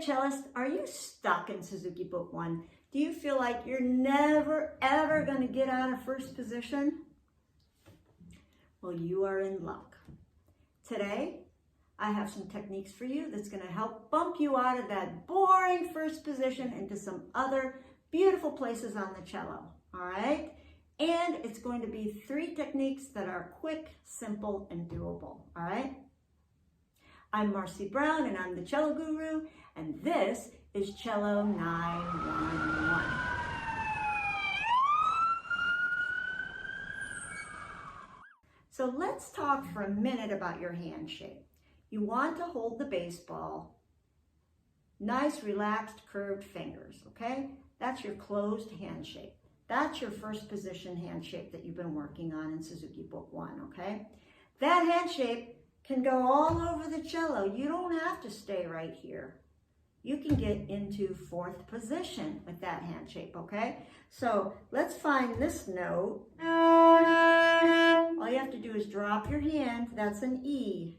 cellist, are you stuck in Suzuki Book 1? Do you feel like you're never, ever going to get out of first position? Well, you are in luck. Today, I have some techniques for you that's going to help bump you out of that boring first position into some other beautiful places on the cello, all right? And it's going to be 3 techniques that are quick, simple, and doable, all right? I'm Marcie Brown, and I'm the Cello Guru, and this is Cello 911. So let's talk for a minute about your hand shape. You want to hold the baseball, nice, relaxed, curved fingers, okay? That's your closed hand shape. That's your first position hand shape that you've been working on in Suzuki Book 1, okay? That hand shape can go all over the cello. You don't have to stay right here. You can get into 4th position with that hand shape, okay? So let's find this note. All you have to do is drop your hand. That's an E.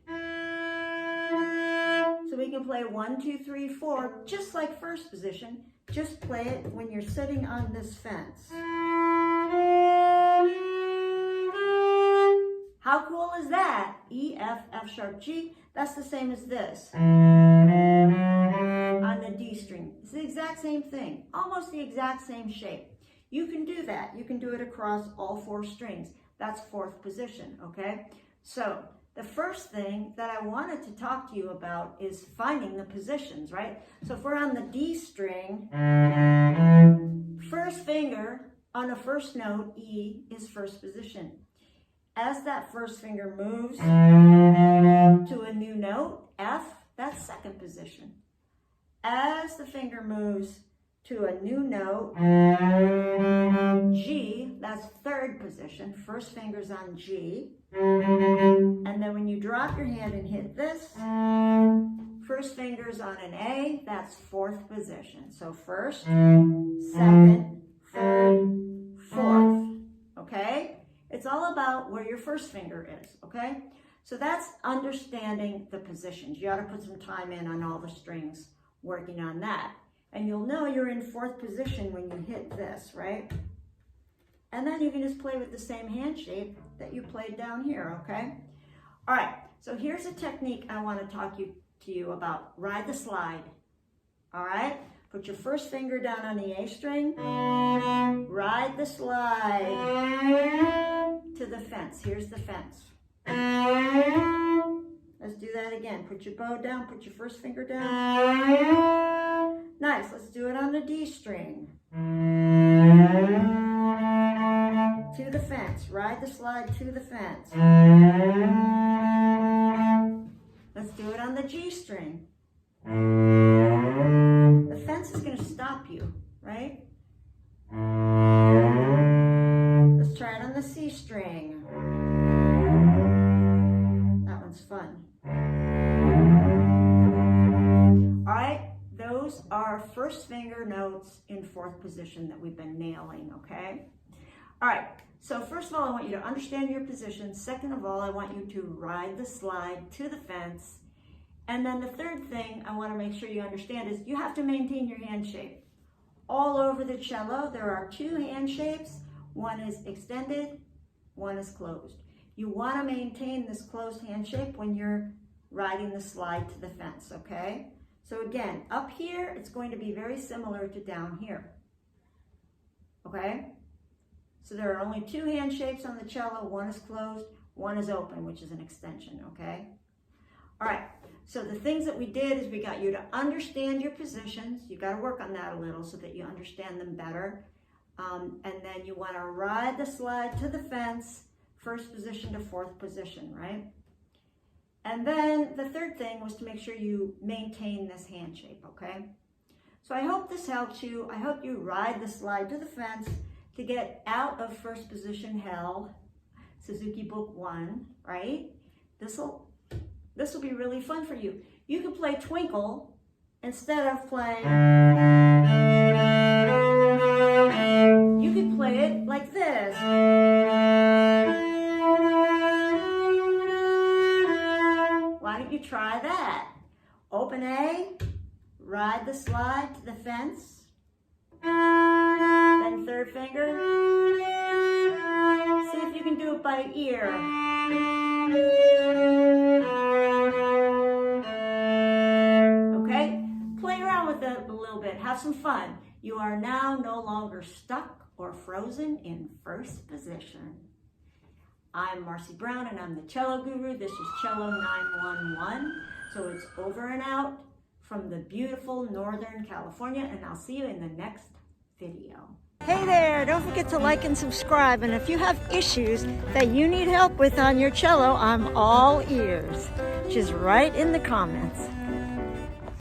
So we can play 1, 2, 3, 4, just like first position. Just play it when you're sitting on this fence. How cool is that? E, F, F sharp, G. That's the same as this. On the D string. It's the exact same thing. Almost the exact same shape. You can do that. You can do it across all 4 strings. That's 4th position, okay? So the first thing that I wanted to talk to you about is finding the positions, right? So if we're on the D string, first finger on the first note, E, is first position. As that first finger moves to a new note, F, that's 2nd position. As the finger moves to a new note, G, that's 3rd position. First finger's on G. And then when you drop your hand and hit this, first finger's on an A, that's 4th position. So 1st, 2nd, 3rd, 4th, okay? It's all about where your first finger is, okay? So that's understanding the positions. You ought to put some time in on all the strings working on that. And you'll know you're in 4th position when you hit this, right? And then you can just play with the same hand shape that you played down here, okay? All right, so here's a technique I want to talk to you about. Ride the slide, all right? Put your first finger down on the A string. Ride the slide to the fence. Here's the fence. Let's do that again. Put your bow down, put your first finger down. Nice, let's do it on the D string. To the fence, ride the slide to the fence. Let's do it on the G string. The fence is going to stop you, right? Let's try it on the C string. That one's fun. All right, those are first finger notes in 4th position that we've been nailing, okay? All right, so first of all, I want you to understand your position. Second of all, I want you to ride the slide to the fence. And then the third thing I want to make sure you understand is you have to maintain your hand shape. All over the cello, there are 2 hand shapes. One is extended, one is closed. You want to maintain this closed hand shape when you're riding the slide to the fence, okay? So again, up here, it's going to be very similar to down here, okay? So there are only 2 hand shapes on the cello. One is closed, one is open, which is an extension, okay? All right, so the things that we did is we got you to understand your positions. You got to work on that a little so that you understand them better. And then you want to ride the slide to the fence, first position to 4th position, right? And then the third thing was to make sure you maintain this hand shape, okay? So I hope this helps you. I hope you ride the slide to the fence to get out of first position hell, Suzuki Book 1, right? This will be really fun for you. You can play Twinkle instead of playing. You could play it like this. Why don't you try that? Open A, Ride the slide to the fence. Then third finger. See if you can do it by ear. Okay? Play around with it a little bit. Have some fun. You are now no longer stuck or frozen in first position. I'm Marcie Brown and I'm the Cello Guru. This is Cello 911. So it's over and out from the beautiful Northern California, and I'll see you in the next video. Hey there, don't forget to like and subscribe, and if you have issues that you need help with on your cello, I'm all ears. Just write in the comments.